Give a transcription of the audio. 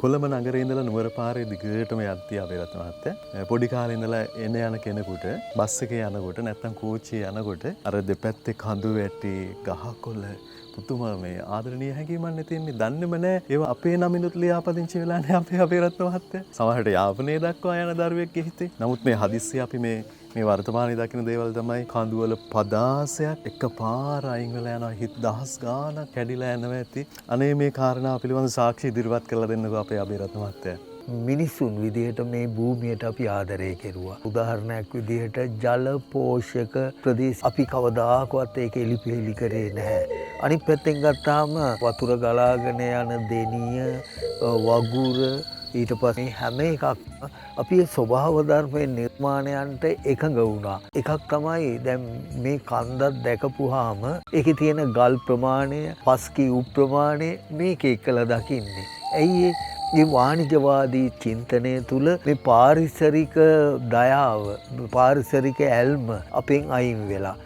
කොළඹ නගරේ ඉඳලා නුවර පාරේ දිගටම යද්දී අපේ රත්න මහත්තයා පොඩි කාලේ ඉඳලා එන යන කෙනෙකුට බස් එකේ යනකොට නැත්තම් කෝච්චියේ යනකොට අර දෙපැත්තේ කඳු වැටි ගහකොළ පුදුම මේ ආදරණීය හැඟීමක් නේ තියෙන්නේ. දන්නේම නැහැ. ඒව අපේ නමිනුත් ලියාපදිංචි වෙලා නැහැ අපේ රත්න මහත්තයා. සමහරට යාපනයේ දක්වා යන දරුවෙක් හිතේ. නමුත් මේ හදිස්සිය අපි මේ වර්තමානයේ දකින දේවල් තමයි කඳුවල පදාසයක් එකපාර අයින් වෙලා යනවා. හිත දහස් ගාණක් කැඩිලා යනවා ඇති. අනේ මේ කාරණා පිළිබඳ සාක්ෂි ඉදිරිපත් කරලා දෙන්නකෝ අපේ අබේරත්න මහත්තයා. මිනිසුන් විදිහට මේ භූමියට අපි ආදරය කෙරුවා. උදාහරණයක් විදිහට ජල පෝෂක ප්‍රදේශ අපි කවදාකවත් ඒක එලිපෙලි කරේ නැහැ. අනිත් පැත්තෙන් ගත්තාම වතුර ගලාගෙන යන දෙනිය වගුර ඊට පස්සේ හැම එකක්ම අපි ස්වභාව ධර්මයේ නිර්මාණයන්ට එකඟ වුණා. එකක් තමයි දැන් මේ කන්දක් දැකපුවාම ඒකේ තියෙන ගල් ප්‍රමාණය, පස්කි උප් ප්‍රමාණය මේක එකලා දකින්නේ. ඇයි මේ වාණිජවාදී චින්තනය තුළ මේ පාරිසරික දයාව, පාරිසරික ඇල්ම අපෙන් අයින් වෙලා